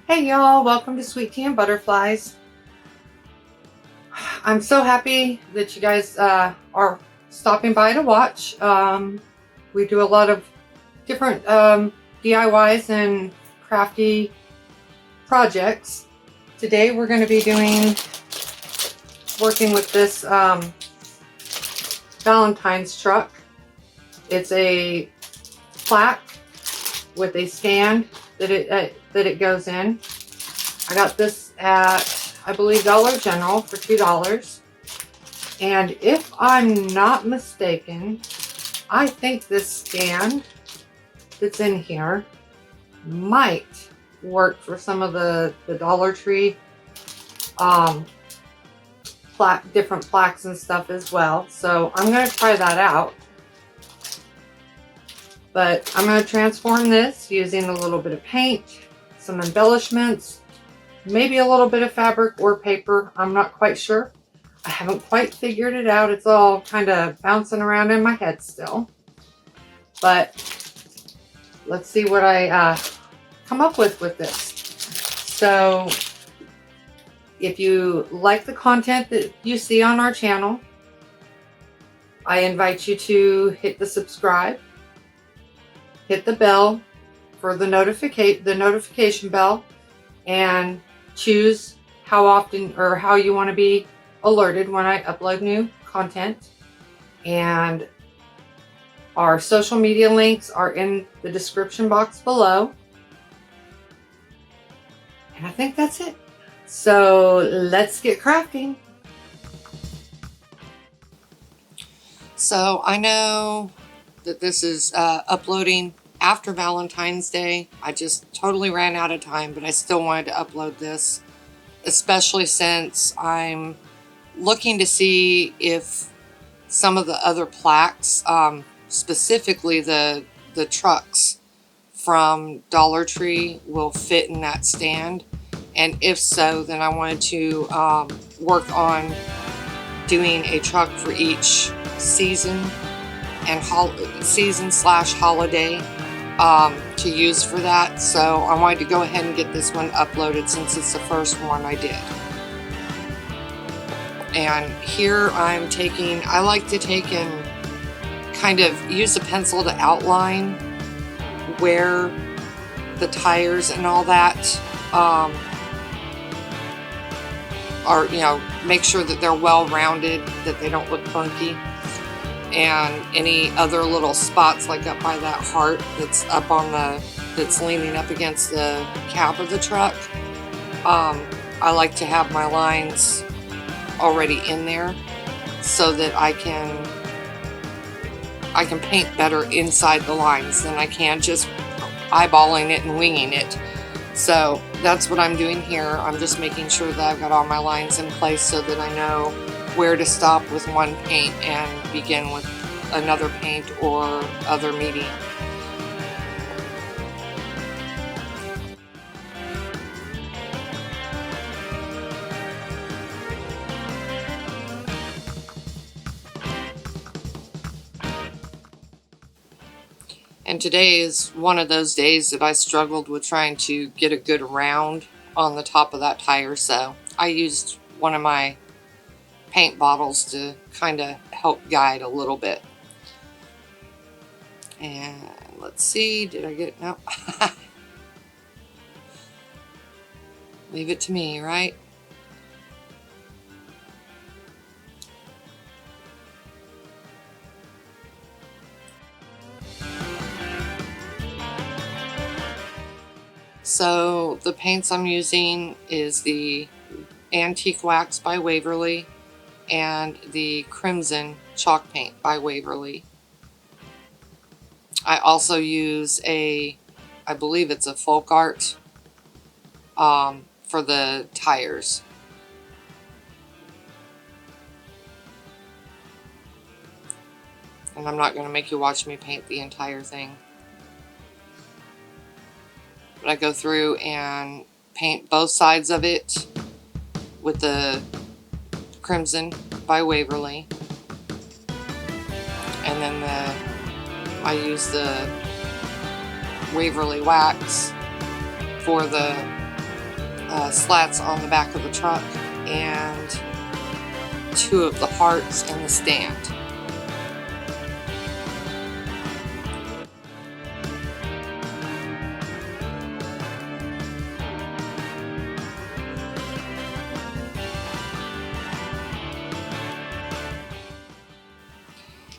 Hey y'all, welcome to Sweet Tea and Butterflies. I'm so happy that you guys are stopping by to watch. We do a lot of different DIYs and crafty projects. Today we're going to be working with this Valentine's truck. It's a plaque with a stand that it goes in. I got this at, I believe, Dollar General for $2. And if I'm not mistaken, I think this stand that's in here might work for some of the Dollar Tree different plaques and stuff as well. So I'm going to try that out. But I'm going to transform this using a little bit of paint, some embellishments, maybe a little bit of fabric or paper. I'm not quite sure. I haven't quite figured it out. It's all kind of bouncing around in my head still. But let's see what I come up with this. So if you like the content that you see on our channel, I invite you to hit the subscribe, hit the bell for the notification bell, and choose how often or how you want to be alerted when I upload new content. And our social media links are in the description box below. And I think that's it. So let's get crafting. So I know that this is uploading after Valentine's Day. I just totally ran out of time, but I still wanted to upload this, especially since I'm looking to see if some of the other plaques, specifically the trucks from Dollar Tree, will fit in that stand. And if so, then I wanted to work on doing a truck for each season and season/holiday to use for that. So I wanted to go ahead and get this one uploaded since it's the first one I did. And here I like to take and kind of use a pencil to outline where the tires and all that are, make sure that they're well rounded, that they don't look funky. And any other little spots, like up by that heart that's up on that's leaning up against the cab of the truck, I like to have my lines already in there so that I can paint better inside the lines than I can just eyeballing it and winging it. So that's what I'm doing here. I'm just making sure that I've got all my lines in place so that I know where to stop with one paint and begin with another paint or other medium. And today is one of those days that I struggled with trying to get a good round on the top of that tire, so I used one of my paint bottles to kind of help guide a little bit. And let's see, did I get it? No. Leave it to me, right? So the paints I'm using is the Antique Wax by Waverly and the Crimson Chalk Paint by Waverly. I also use I believe it's a Folk Art for the tires. And I'm not going to make you watch me paint the entire thing. But I go through and paint both sides of it with the Crimson by Waverly. And then I use the Waverly Wax for the slats on the back of the truck and 2 of the hearts in the stand.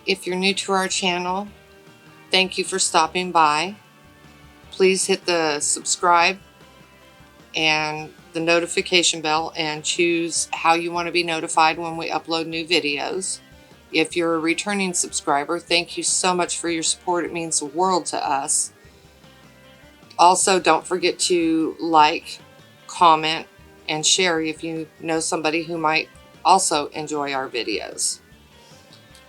If you're new to our channel, thank you for stopping by. Please hit the subscribe and the notification bell and choose how you want to be notified when we upload new videos. If you're a returning subscriber, thank you so much for your support. It means the world to us. Also, don't forget to like, comment, and share if you know somebody who might also enjoy our videos.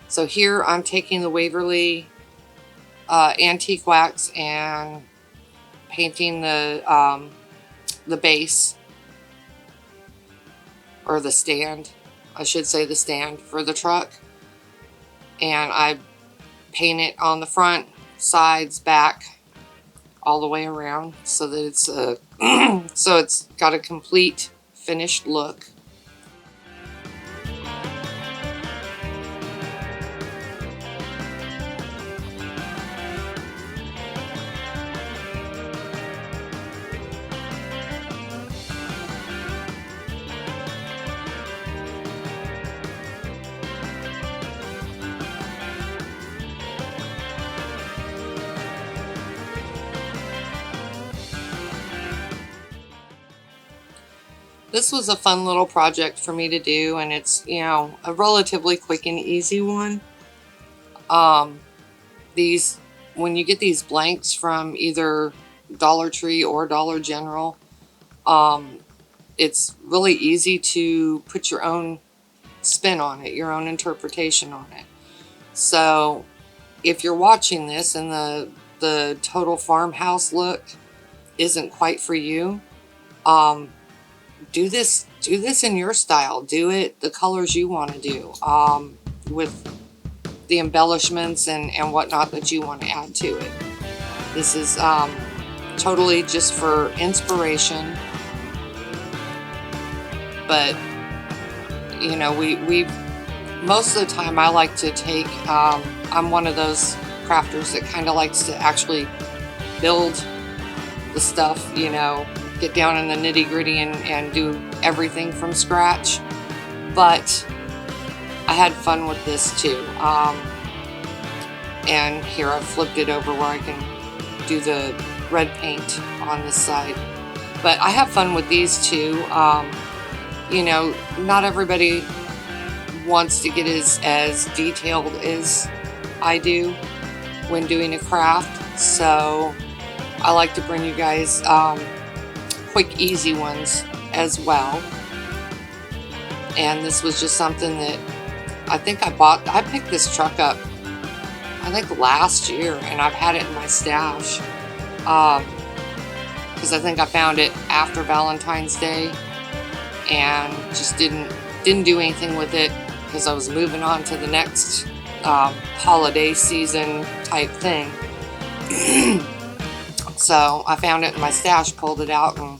So here I'm taking the Waverly antique wax and painting the base, or the stand, I should say the stand for the truck. And I paint it on the front, sides, back, all the way around so that it's so it's got a complete finished look. This was a fun little project for me to do, and it's, you know, a relatively quick and easy one. When you get these blanks from either Dollar Tree or Dollar General, it's really easy to put your own spin on it, your own interpretation on it. So if you're watching this and the total farmhouse look isn't quite for you, do this in your style. Do it the colors you want to do, with the embellishments and whatnot that you want to add to it. This is totally just for inspiration, but you know, we most of the time I like to take, I'm one of those crafters that kind of likes to actually build the stuff, you know, get down in the nitty-gritty and do everything from scratch. But I had fun with this too. And here I've flipped it over where I can do the red paint on this side. But I have fun with these too. You know, not everybody wants to get as detailed as I do when doing a craft. So I like to bring you guys quick, easy ones as well. And this was just something that I think I picked this truck up, I think last year, and I've had it in my stash. Because I think I found it after Valentine's Day and just didn't do anything with it because I was moving on to the next holiday season type thing. So I found it in my stash, pulled it out, and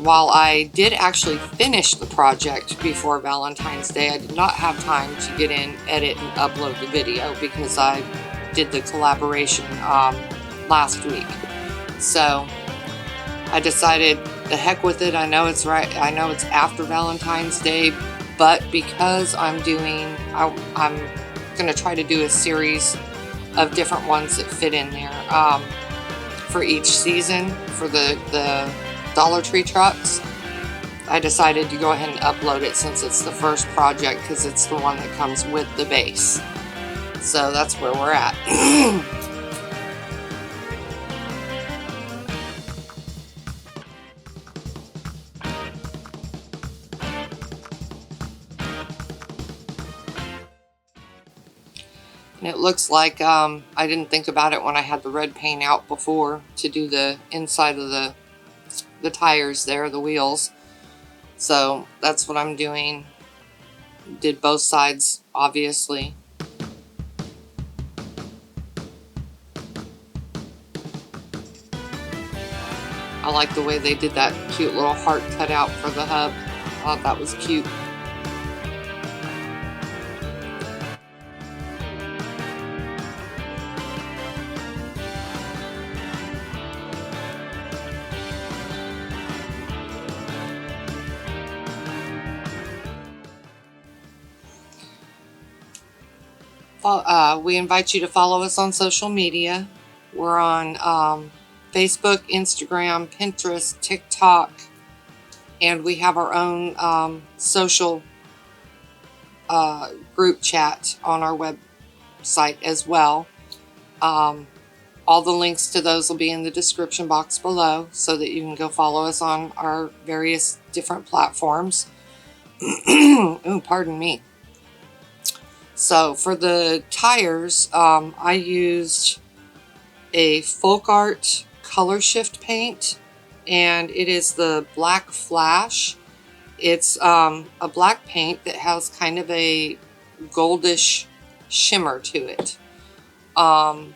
while I did actually finish the project before Valentine's Day, I did not have time to get in, edit, and upload the video because I did the collaboration last week. So I decided, the heck with it. I know it's right. I know it's after Valentine's Day, but because I'm going to try to do a series of different ones that fit in there for each season for the Dollar Tree trucks. I decided to go ahead and upload it since it's the first project, because it's the one that comes with the base. So that's where we're at. And it looks like I didn't think about it when I had the red paint out before to do the inside of the tires there, the wheels. So that's what I'm doing. Did both sides, obviously. I like the way they did that cute little heart cutout for the hub. I thought that was cute. We invite you to follow us on social media. We're on Facebook, Instagram, Pinterest, TikTok, and we have our own social group chat on our website as well. All the links to those will be in the description box below so that you can go follow us on our various different platforms. Ooh, pardon me. So for the tires, I used a Folk Art Color Shift paint, and it is the Black Flash. It's a black paint that has kind of a goldish shimmer to it. And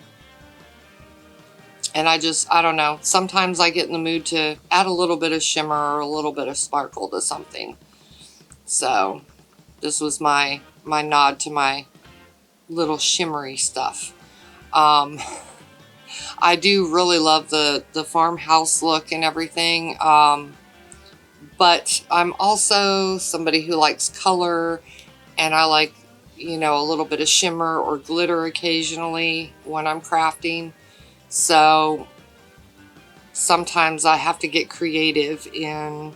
I don't know, sometimes I get in the mood to add a little bit of shimmer or a little bit of sparkle to something. So this was my nod to my little shimmery stuff. I do really love the farmhouse look and everything, but I'm also somebody who likes color, and I like, you know, a little bit of shimmer or glitter occasionally when I'm crafting. So sometimes I have to get creative in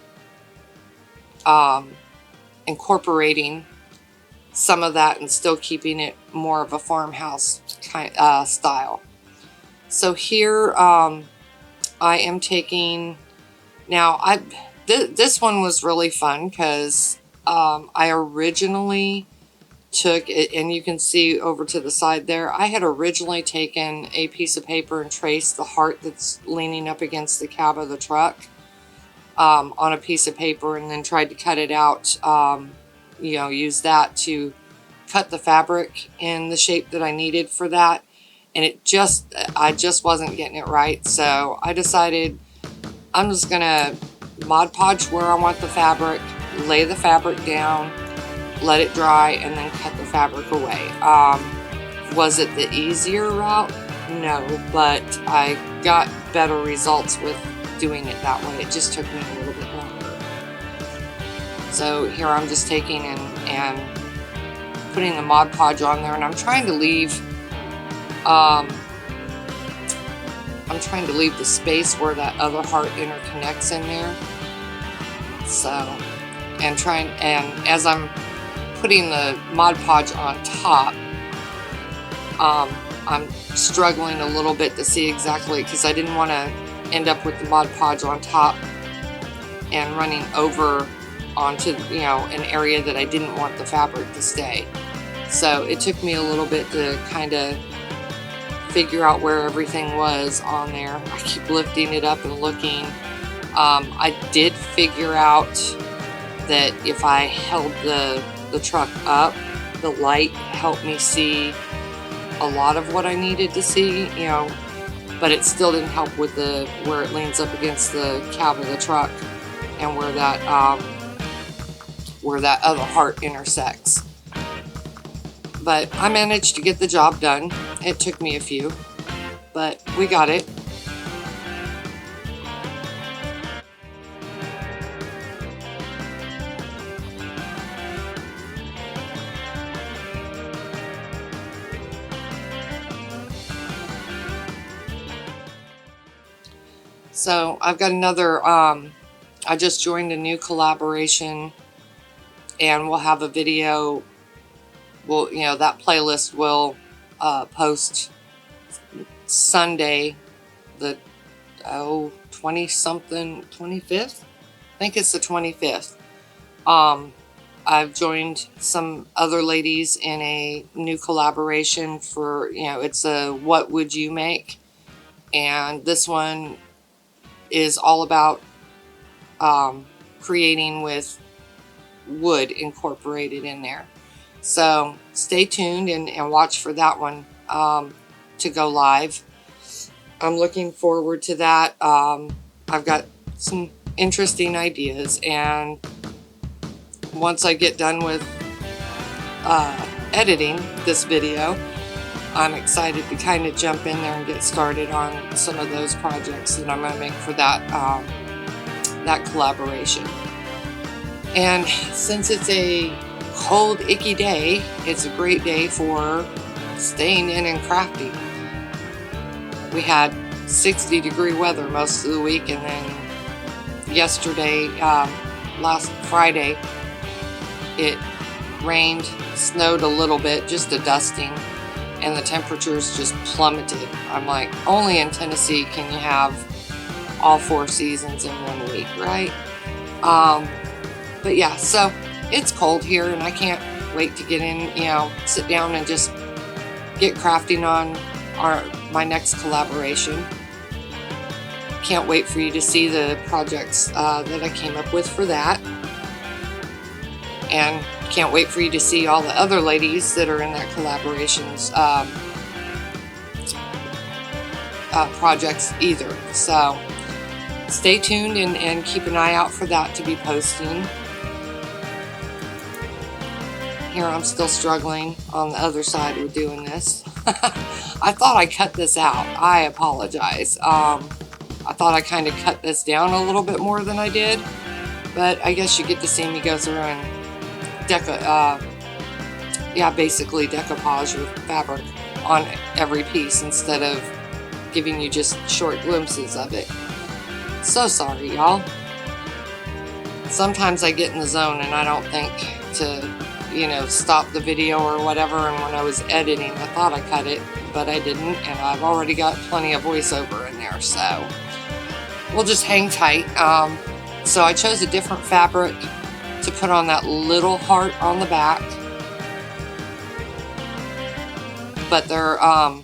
incorporating some of that and still keeping it more of a farmhouse kind style. So here I am taking, now this one was really fun because I originally took it, and you can see over to the side there, I had originally taken a piece of paper and traced the heart that's leaning up against the cab of the truck on a piece of paper, and then tried to cut it out, you know, use that to cut the fabric in the shape that I needed for that. And I just wasn't getting it right. So I decided I'm just gonna Mod Podge where I want the fabric, lay the fabric down, let it dry, and then cut the fabric away. Was it the easier route? No, but I got better results with doing it that way. It just took me a little bit longer. So here I'm just taking and putting the Mod Podge on there, and I'm trying to leave the space where that other heart interconnects in there. So, and as I'm putting the Mod Podge on top, I'm struggling a little bit to see exactly, because I didn't want to end up with the Mod Podge on top and running over onto, you know, an area that I didn't want the fabric to stay. So it took me a little bit to kind of figure out where everything was on there. I keep lifting it up and looking. I did figure out that if I held the truck up, the light helped me see a lot of what I needed to see, you know, but it still didn't help with where it leans up against the cab of the truck and where that other heart intersects. But I managed to get the job done. It took me a few, but we got it. So I've got another, I just joined a new collaboration, and we'll have a video. Well, you know, that playlist will post Sunday, the 20-something, 25th? I think it's the 25th. I've joined some other ladies in a new collaboration for, you know, it's a What Would You Make? And this one is all about creating with wood incorporated in there. So stay tuned and watch for that one to go live. I'm looking forward to that. I've got some interesting ideas, and once I get done with editing this video, I'm excited to kind of jump in there and get started on some of those projects that I'm going to make for that that collaboration. And since it's a cold, icky day, it's a great day for staying in and crafting. We had 60-degree weather most of the week, and then yesterday, last Friday, it rained, snowed a little bit, just a dusting, and the temperatures just plummeted. I'm like, only in Tennessee can you have all 4 seasons in 1 week, right? But yeah, so it's cold here, and I can't wait to get in, sit down and just get crafting on my next collaboration. Can't wait for you to see the projects that I came up with for that. And can't wait for you to see all the other ladies that are in that collaboration's projects either. So stay tuned and keep an eye out for that to be posting. Here I'm still struggling on the other side with doing this. I thought I cut this out. I apologize. I thought I kind of cut this down a little bit more than I did, but I guess you get to see me go through and basically decoupage with fabric on every piece instead of giving you just short glimpses of it. So sorry, y'all. Sometimes I get in the zone and I don't think to stop the video or whatever, and when I was editing I thought I cut it, but I didn't, and I've already got plenty of voiceover in there, so we'll just hang tight. So I chose a different fabric to put on that little heart on the back, but they're all,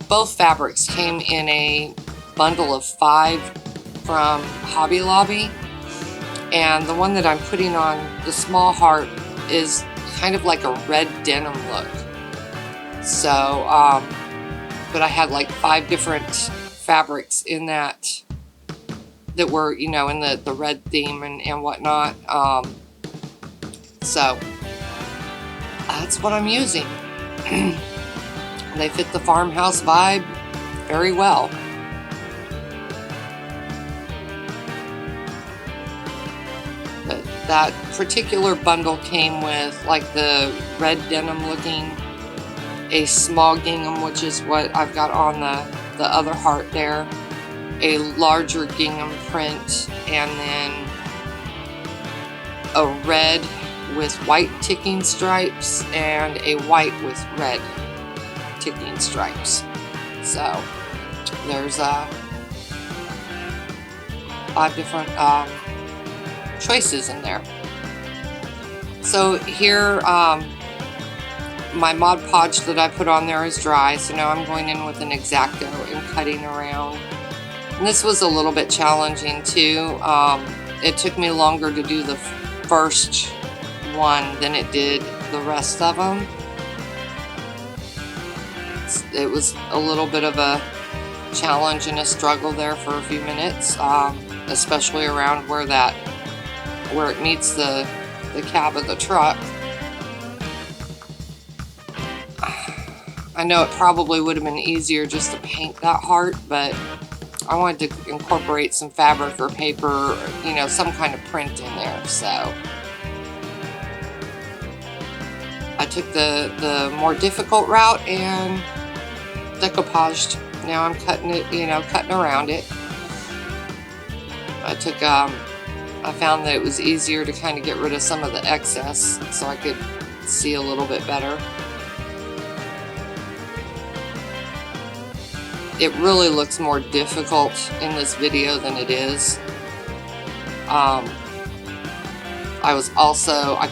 both fabrics came in a bundle of 5 from Hobby Lobby. And the one that I'm putting on, the small heart, is kind of like a red denim look. So, but I had like 5 different fabrics in that were, in the red theme and whatnot. So, that's what I'm using. They fit the farmhouse vibe very well. That particular bundle came with like the red denim looking, a small gingham, which is what I've got on the other heart there, a larger gingham print, and then a red with white ticking stripes and a white with red ticking stripes. So there's 5 different choices in there. So here, my Mod Podge that I put on there is dry, so now I'm going in with an X-Acto and cutting around. And this was a little bit challenging too. It took me longer to do the first one than it did the rest of them. It was a little bit of a challenge and a struggle there for a few minutes, especially around where it meets the cab of the truck. I know it probably would have been easier just to paint that heart, but I wanted to incorporate some fabric or paper, or, some kind of print in there. So I took the more difficult route and decoupaged. Now I'm cutting it, cutting around it. I found that it was easier to kind of get rid of some of the excess so I could see a little bit better. It really looks more difficult in this video than it is. I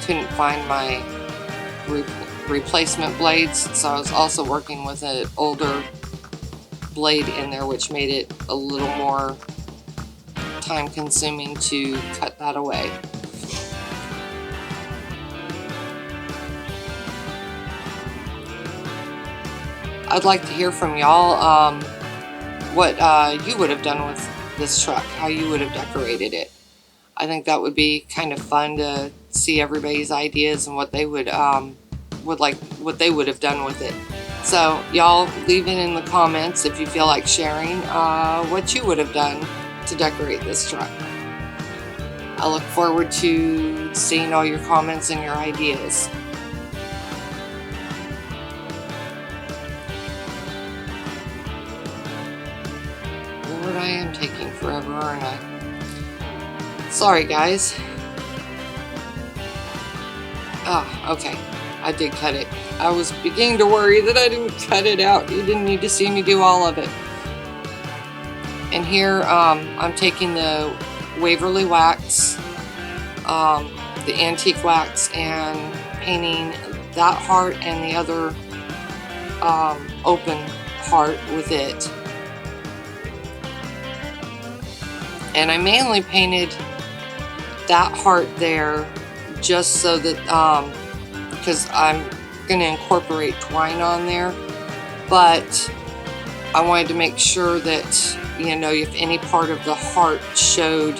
couldn't find my replacement blades, so I was also working with an older blade in there, which made it a little more time consuming to cut that away. I'd like to hear from y'all what you would have done with this truck, how you would have decorated it. I think that would be kind of fun to see everybody's ideas and what they would what they would have done with it. So y'all leave it in the comments if you feel like sharing what you would have done to decorate this truck. I look forward to seeing all your comments and your ideas. Lord, I am taking forever, aren't I? Sorry, guys. Oh, okay. I did cut it. I was beginning to worry that I didn't cut it out. You didn't need to see me do all of it. And here, I'm taking the Waverly wax, the antique wax, and painting that heart and the other open heart with it. And I mainly painted that heart there just so that, because I'm going to incorporate twine on there, but I wanted to make sure that, you know, if any part of the heart showed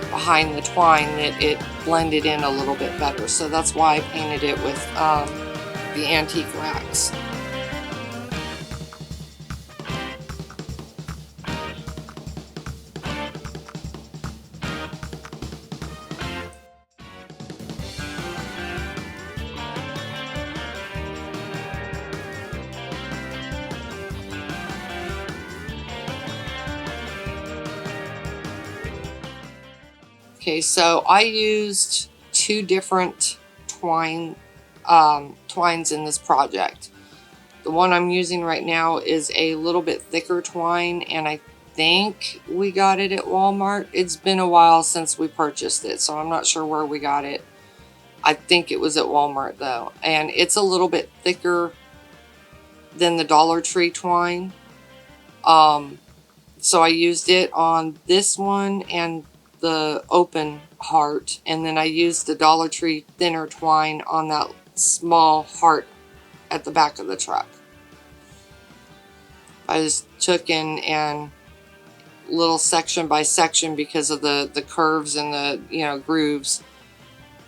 behind the twine, that it blended in a little bit better. So that's why I painted it with the antique wax. Okay, so I used two different twines in this project. The one I'm using right now is a little bit thicker twine, and I think we got it at Walmart. It's been a while since we purchased it, so I'm not sure where we got it. I think it was at Walmart though, and it's a little bit thicker than the Dollar Tree twine. So I used it on this one and the open heart, and then I used the Dollar Tree thinner twine on that small heart at the back of the truck. I just took in and little section by section, because of the curves and the, you know, grooves,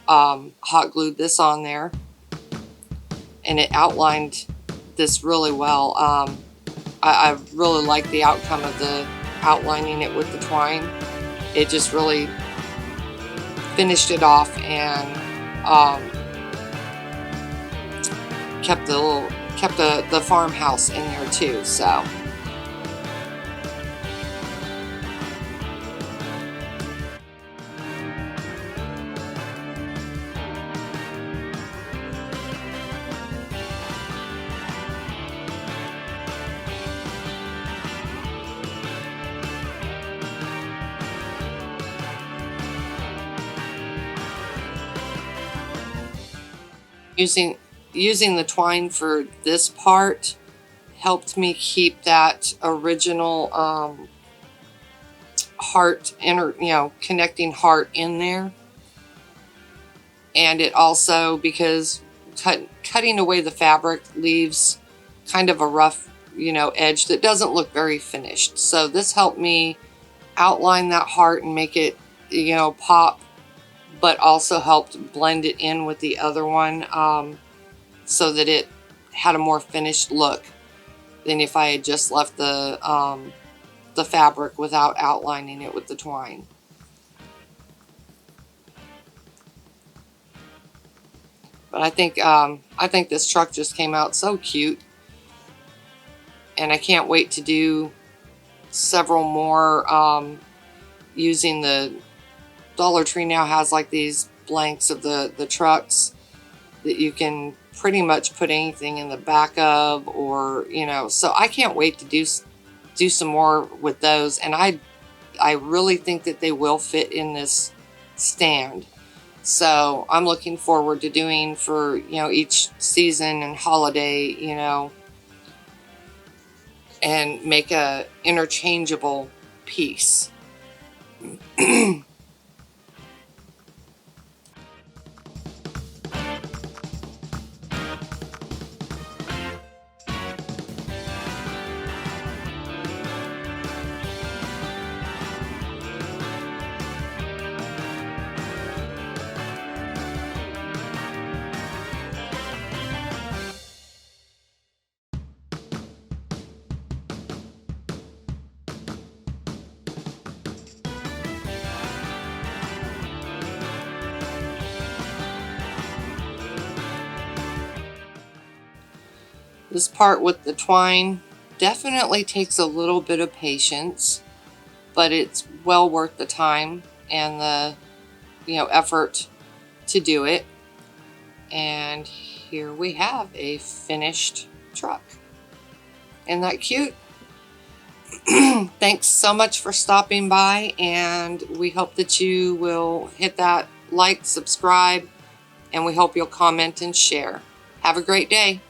hot glued this on there, and it outlined this really well. I really like the outcome of the outlining it with the twine. It just really finished it off, and kept the farmhouse in there too. So using the twine for this part helped me keep that original heart, connecting heart in there. And it also, because cutting away the fabric leaves kind of a rough, edge that doesn't look very finished. So this helped me outline that heart and make it, pop, but also helped blend it in with the other one, so that it had a more finished look than if I had just left the fabric without outlining it with the twine. But I think this truck just came out so cute, and I can't wait to do several more using the Dollar Tree. Now has like these blanks of the trucks that you can pretty much put anything in the back of, or so I can't wait to do some more with those, and I really think that they will fit in this stand. So I'm looking forward to doing for each season and holiday, and make a interchangeable piece. This part with the twine definitely takes a little bit of patience, but it's well worth the time and the effort to do it. And here we have a finished truck. Isn't that cute? Thanks so much for stopping by, and we hope that you will hit that like, subscribe, and we hope you'll comment and share. Have a great day.